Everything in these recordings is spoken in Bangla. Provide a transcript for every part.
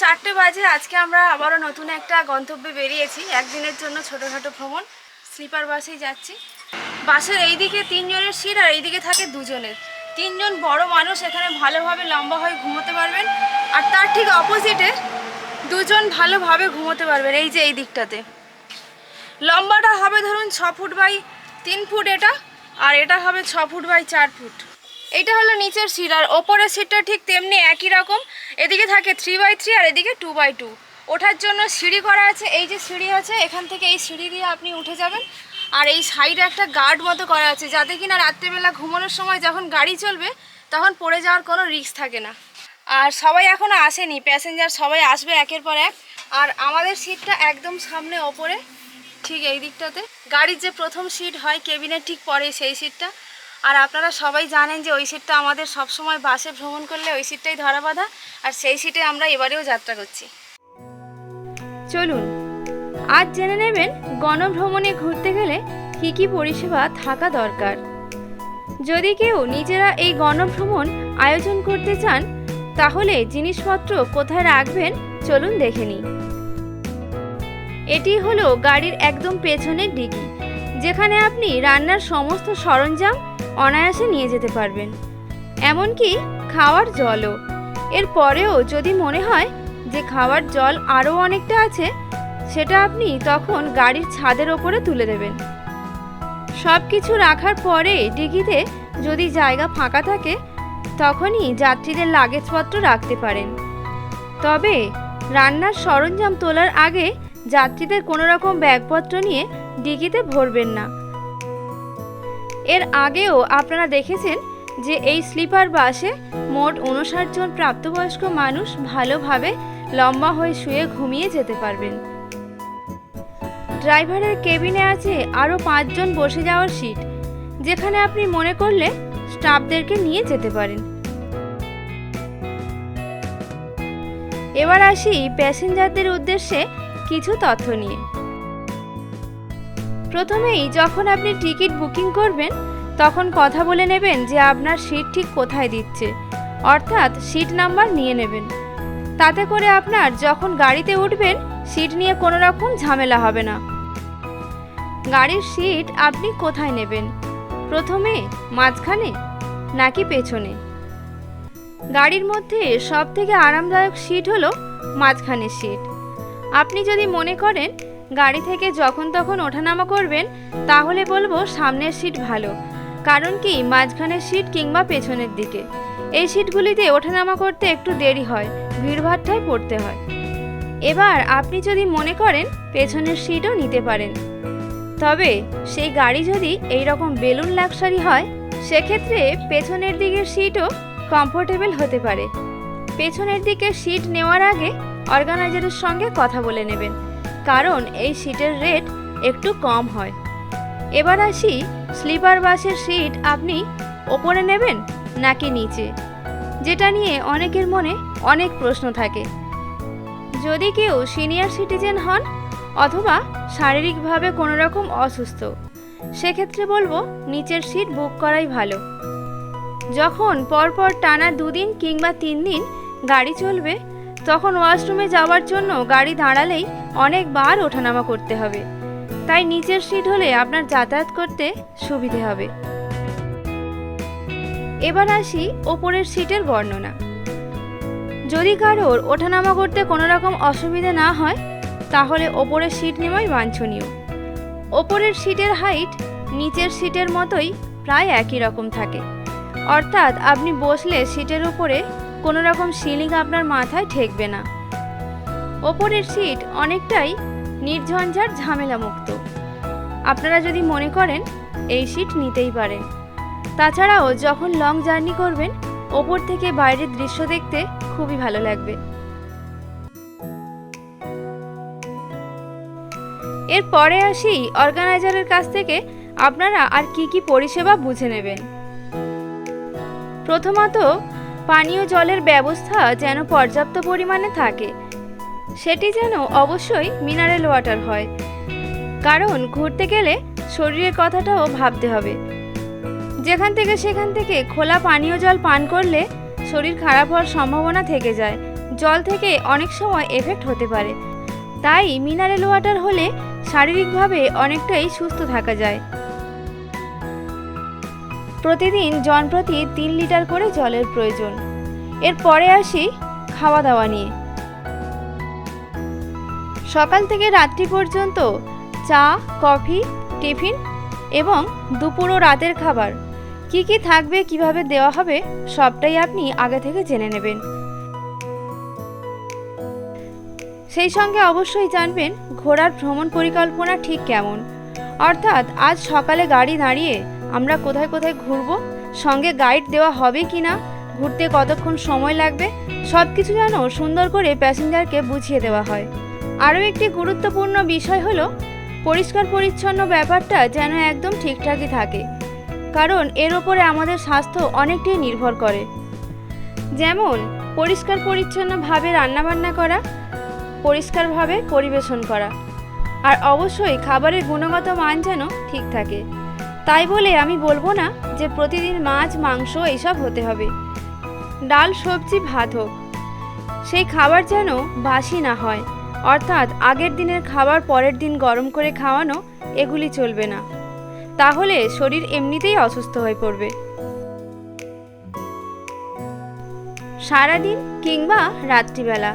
4টে বাজে। আজকে আমরা আবারও নতুন একটা গন্তব্যে বেরিয়েছি একদিনের জন্য ছোটোখাটো ভ্রমণ। স্লিপার বাসেই যাচ্ছি। বাসের এইদিকে 3 জনের সিট আর এইদিকে থাকে 2 জনের। 3 জন বড় মানুষ এখানে ভালোভাবে লম্বা হয়ে ঘুমোতে পারবেন, আর তার ঠিক অপোজিটে 2 জন ভালোভাবে ঘুমোতে পারবেন। এই যে এই দিকটাতে লম্বাটা হবে ধরুন 6 ফুট বাই 3 ফুট এটা, আর এটা হবে 6 ফুট বাই 4 ফুট। এটা হলো নিচের সিট, আর ওপরের সিটটা ঠিক তেমনি একই রকম। এদিকে থাকে 3x3 আর এদিকে 2x2। ওঠার জন্য সিঁড়ি করা আছে, এই যে সিঁড়ি আছে এখান থেকে এই সিঁড়ি দিয়ে আপনি উঠে যাবেন। আর এই সাইডে একটা গার্ড মতো করা আছে যাতে কিনা রাত্রেবেলা ঘুমানোর সময় যখন গাড়ি চলবে তখন পড়ে যাওয়ার কোনো রিস্ক থাকে না। আর সবাই এখনও আসেনি, প্যাসেঞ্জার সবাই আসবে একের পর এক। আর আমাদের সিটটা একদম সামনে ওপরে, ঠিক এই দিকটাতে। গাড়ির যে প্রথম সিট হয় কেবিনের ঠিক পরে সেই সিটটা। আর আপনারা সবাই জানেন যে ওই সিটটা আমাদের সবসময় বাসে ভ্রমণ করলে ওই সিটটাই ধরা বাঁধা, আর সেই সিটে আমরা এবারেও যাত্রা করছি। চলুন আজ জেনে নেবেন গণভ্রমণে ঘুরতে গেলে কী কী পরিষেবা থাকা দরকার। যদি কেউ নিজেরা এই গণভ্রমণ আয়োজন করতে চান তাহলে জিনিসপত্র কোথায় রাখবেন চলুন দেখে নিই। এটি হলো গাড়ির একদম পেছনের ডিগি, যেখানে আপনি রান্নার সমস্ত সরঞ্জাম অনায়াসে নিয়ে যেতে পারবেন, এমনকি খাওয়ার জলও। এর পরেও যদি মনে হয় যে খাওয়ার জল আরও অনেকটা আছে, সেটা আপনি তখন গাড়ির ছাদের ওপরে তুলে দেবেন। সব কিছু রাখার পরে ডিগিতে যদি জায়গা ফাঁকা থাকে তখনই যাত্রীদের লাগেজপত্র রাখতে পারেন। তবে রান্নার সরঞ্জাম তোলার আগে যাত্রীদের কোনো রকম ব্যাগপত্র নিয়ে ডিগিতে ভরবেন না। এর আগেও আপনারা দেখেছেন যে এই স্লিপার বাসে মোট 59 জন প্রাপ্তবয়স্ক মানুষ ভালোভাবে লম্বা হয়ে শুয়ে ঘুমিয়ে যেতে পারবেন। ড্রাইভারের কেবিনে আছে আরও 5 জন বসে যাওয়ার সিট, যেখানে আপনি মনে করলে স্টাফদেরকে নিয়ে যেতে পারেন। এবার আসি প্যাসেঞ্জারদের উদ্দেশ্যে কিছু তথ্য নিয়ে। প্রথমেই যখন আপনি টিকিট বুকিং করবেন তখন কথা বলে নেবেন যে আপনার সিট ঠিক কোথায় দিচ্ছে, অর্থাৎ সিট নাম্বার নিয়ে নেবেন। তাতে করে আপনার যখন গাড়িতে উঠবেন সিট নিয়ে কোনো রকম ঝামেলা হবে না। গাড়ির সিট আপনি কোথায় নেবেন, প্রথমে, মাঝখানে নাকি পেছনে? গাড়ির মধ্যে সবথেকে আরামদায়ক সিট হলো মাঝখানের সিট। আপনি যদি মনে করেন গাড়ি থেকে যখন তখন ওঠানামা করবেন তাহলে বলবো সামনের সিট ভালো, কারণ কি মাঝখানের সিট কিংবা পেছনের দিকে এই সিটগুলিতে ওঠানামা করতে একটু দেরি হয়, ভিড়ভাট্টায় পড়তে হয়। এবার আপনি যদি মনে করেন পেছনের সিটও নিতে পারেন, তবে সেই গাড়ি যদি এই রকম বেলুন লাক্সারি হয় সেক্ষেত্রে পেছনের দিকের সিটও কমফোর্টেবল হতে পারে। পেছনের দিকে সিট নেওয়ার আগে অর্গানাইজারের সঙ্গে কথা বলে নেবেন, কারণ এই সিটের রেট একটু কম হয়। এবার আসি স্লিপার বাসের সিট আপনি ওপরে নেবেন নাকি নিচে, যেটা নিয়ে অনেকের মনে অনেক প্রশ্ন থাকে। যদি কেউ সিনিয়র সিটিজেন হন অথবা শারীরিকভাবে কোনো রকম অসুস্থ, সেক্ষেত্রে বলবো নিচের সিট বুক করাই ভালো। যখন পরপর টানা 2 দিন কিংবা 3 দিন গাড়ি চলবে তখন ওয়াশরুমে যাওয়ার জন্য গাড়ি দাঁড়ালেই অনেকবার ওঠানামা করতে হবে, তাই নিচের সিট হলে আপনার যাতায়াত করতে সুবিধে হবে। এবার আসি ওপরের সিটের বর্ণনা। যদি কারোর ওঠানামা করতে কোনো রকম অসুবিধা না হয় তাহলে ওপরের সিট নেওয়াই বাঞ্ছনীয়। ওপরের সিটের হাইট নিচের সিটের মতোই প্রায় একই রকম থাকে, অর্থাৎ আপনি বসলে সিটের উপরে কোনো রকম সিলিং আপনার মাথায় ঠেকবে না। ওপরের সিট অনেকটাই নির্ঝঞ্ঝাট ঝামেলামুক্ত। আপনারা যদি মনে করেন এই সিট নিতেই পারেন। তাছাড়াও যখন লং জার্নি করবেন ওপর থেকে বাইরের দৃশ্য দেখতে খুবই ভালো লাগবে। এরপরে আসি অর্গানাইজারের কাছ থেকে আপনারা আর কি কি পরিষেবা বুঝে নেবেন। প্রথমত, পানীয় জলের ব্যবস্থা যেন পর্যাপ্ত পরিমাণে থাকে, সেটি যেন অবশ্যই মিনারেল ওয়াটার হয়, কারণ ঘুরতে গেলে শরীরের কথাটাও ভাবতে হবে। যেখান থেকে সেখান থেকে খোলা পানীয় জল পান করলে শরীর খারাপ হওয়ার সম্ভাবনা থেকে যায়, জল থেকে অনেক সময় এফেক্ট হতে পারে। তাই মিনারেল ওয়াটার হলে শারীরিকভাবে অনেকটাই সুস্থ থাকা যায়। প্রতিদিন জনপ্রতি 3 লিটার করে জলের প্রয়োজন। এরপরে আসি খাওয়া দাওয়া নিয়ে। সকাল থেকে রাত্রি পর্যন্ত চা, কফি, টিফিন এবং দুপুর ও রাতের খাবার কি কি থাকবে, কিভাবে দেওয়া হবে, সবটাই আপনি আগে থেকে জেনে নেবেন। সেই সঙ্গে অবশ্যই জানবেন ঘোড়ার ভ্রমণ পরিকল্পনা ঠিক কেমন, অর্থাৎ আজ সকালে গাড়ি দাঁড়িয়ে আমরা কোথায় কোথায় ঘুরবো, সঙ্গে গাইড দেওয়া হবে কি না, ঘুরতে কতক্ষণ সময় লাগবে, সব কিছু যেন সুন্দর করে প্যাসেঞ্জারকে বুঝিয়ে দেওয়া হয়। আরও একটি গুরুত্বপূর্ণ বিষয় হলো পরিষ্কার পরিচ্ছন্ন ব্যাপারটা যেন একদম ঠিকঠাকই থাকে, কারণ এর ওপরে আমাদের স্বাস্থ্য অনেকটাই নির্ভর করে। যেমন পরিষ্কার পরিচ্ছন্নভাবে রান্নাবান্না করা, পরিষ্কারভাবে পরিবেশন করা, আর অবশ্যই খাবারের গুণগত মান যেন ঠিক থাকে। তাই বলে আমি বলবো না যে প্রতিদিন মাছ, মাংস এইসব হতে হবে। ডাল, সবজি, ভাত হোক, সেই খাবার যেন বাসি না হয়, অর্থাৎ আগের দিনের খাবার পরের দিন গরম করে খাওয়ানো, এগুলি চলবে না, তাহলে শরীর এমনিতেই অসুস্থ হয়ে পড়বে। সারাদিন কিংবা রাত্রিবেলা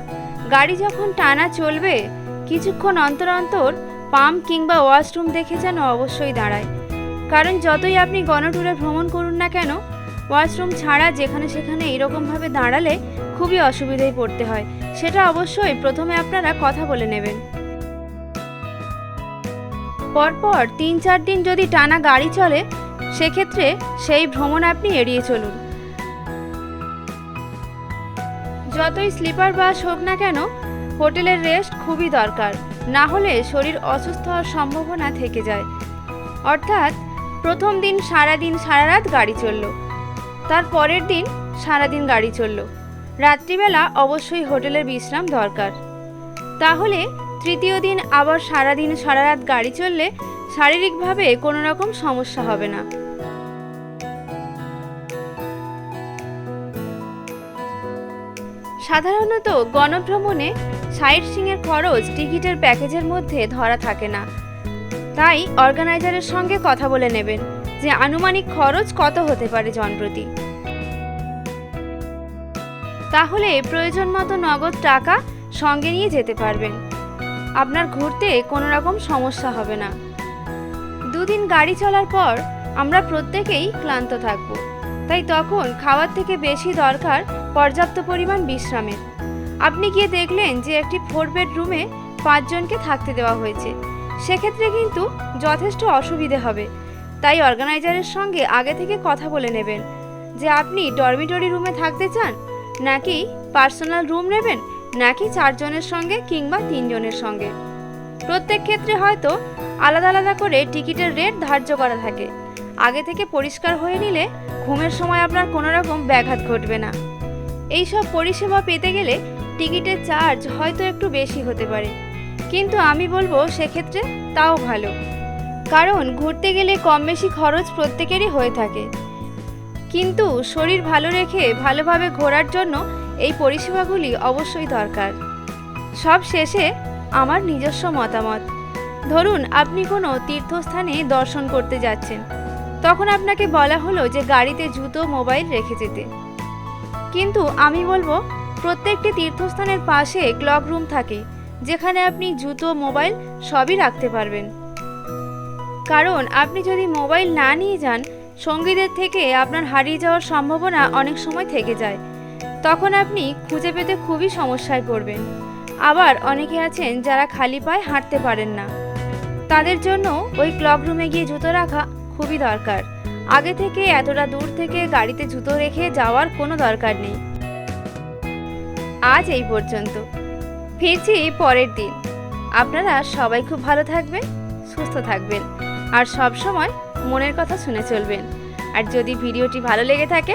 গাড়ি যখন টানা চলবে, কিছুক্ষণ অন্তর অন্তর পাম্প কিংবা ওয়াশরুম দেখে যেন অবশ্যই দাঁড়ায়, কারণ যতই আপনি গণটুরে ভ্রমণ করুন না কেন, ওয়াশরুম ছাড়া যেখানে সেখানে এরকমভাবে দাঁড়ালে খুবই অসুবিধায় পড়তে হয়। সেটা অবশ্যই প্রথমে আপনারা কথা বলে নেবেন। পরপর 3-4 দিন যদি টানা গাড়ি চলে, সেক্ষেত্রে সেই ভ্রমণ আপনি এড়িয়ে চলুন। যতই স্লিপার বাস হোক না কেন, হোটেলের রেস্ট খুবই দরকার, না হলে শরীর অসুস্থ হওয়ার সম্ভাবনা থেকে যায়। অর্থাৎ প্রথম দিন সারাদিন সারা রাত গাড়ি চলল, তার পরের দিন সারাদিন গাড়ি চলল, রাত্রিবেলা অবশ্যই হোটেলের বিশ্রাম দরকার। তাহলে তৃতীয় দিন আবার সারাদিন সারা রাত গাড়ি চললে শারীরিকভাবে কোনো রকম সমস্যা হবে না। সাধারণত গণভ্রমণে সাইট সিইংয়ের খরচ টিকিটের প্যাকেজের মধ্যে ধরা থাকে না, তাই অর্গানাইজারের সঙ্গে কথা বলে নেবেন যে আনুমানিক খরচ কত হতে পারে জনপ্রতি। তাহলে প্রয়োজন মতো নগদ টাকা সঙ্গে নিয়ে যেতে পারবেন, আপনার ঘুরতে কোনো রকম সমস্যা হবে না। 2 দিন গাড়ি চলার পর আমরা প্রত্যেকেই ক্লান্ত থাকব, তাই তখন খাওয়ার থেকে বেশি দরকার পর্যাপ্ত পরিমাণ বিশ্রামের। আপনি গিয়ে দেখলেন যে একটি 4 বেড রুমে 5 জনকে থাকতে দেওয়া হয়েছে, সেক্ষেত্রে কিন্তু যথেষ্ট অসুবিধে হবে। তাই অর্গানাইজারের সঙ্গে আগে থেকে কথা বলে নেবেন যে আপনি ডরমিটরি রুমে থাকতে চান, নাকি পার্সোনাল রুম নেবেন, নাকি 4 জনের সঙ্গে কিংবা 3 জনের সঙ্গে। প্রত্যেক ক্ষেত্রে হয়তো আলাদা আলাদা করে টিকিটের রেট ধার্য করা থাকে। আগে থেকে পরিষ্কার হয়ে নিলে ঘুমের সময় আপনার কোনো রকম ব্যাঘাত ঘটবে না। এই সব পরিষেবা পেতে গেলে টিকিটের চার্জ হয়তো একটু বেশি হতে পারে, কিন্তু আমি বলবো সেক্ষেত্রে তাও ভালো, কারণ ঘুরতে গেলে কম বেশি খরচ প্রত্যেকেরই হয়ে থাকে, কিন্তু শরীর ভালো রেখে ভালোভাবে ঘোরার জন্য এই পরিষেবাগুলি অবশ্যই দরকার। সব শেষে আমার নিজস্ব মতামত। ধরুন আপনি কোনো তীর্থস্থানে দর্শন করতে যাচ্ছেন, তখন আপনাকে বলা হলো যে গাড়িতে জুতো, মোবাইল রেখে যেতে, কিন্তু আমি বলবো প্রত্যেকটি তীর্থস্থানের পাশে ক্লক রুম থাকে, যেখানে আপনি জুতো, মোবাইল সবই রাখতে পারবেন। কারণ আপনি যদি মোবাইল না নিয়ে যান, সঙ্গীদের থেকে আপনার হারিয়ে যাওয়ার সম্ভাবনা অনেক সময় থেকে যায়, তখন আপনি খুঁজে পেতে খুবই সমস্যায় পড়বেন। আবার অনেকে আছেন যারা খালি পায়ে হাঁটতে পারেন না, তাদের জন্য ওই ক্লক রুমে গিয়ে জুতো রাখা খুবই দরকার। আগে থেকে এতটা দূর থেকে গাড়িতে জুতো রেখে যাওয়ার কোনো দরকার নেই। আজ এই পর্যন্ত, ফিরছি পরের দিন। আপনারা সবাই খুব ভালো থাকবেন, সুস্থ থাকবেন, আর সব সময় মনের কথা শুনে চলবেন। আর যদি ভিডিওটি ভালো লেগে থাকে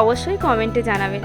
অবশ্যই কমেন্টে জানাবেন।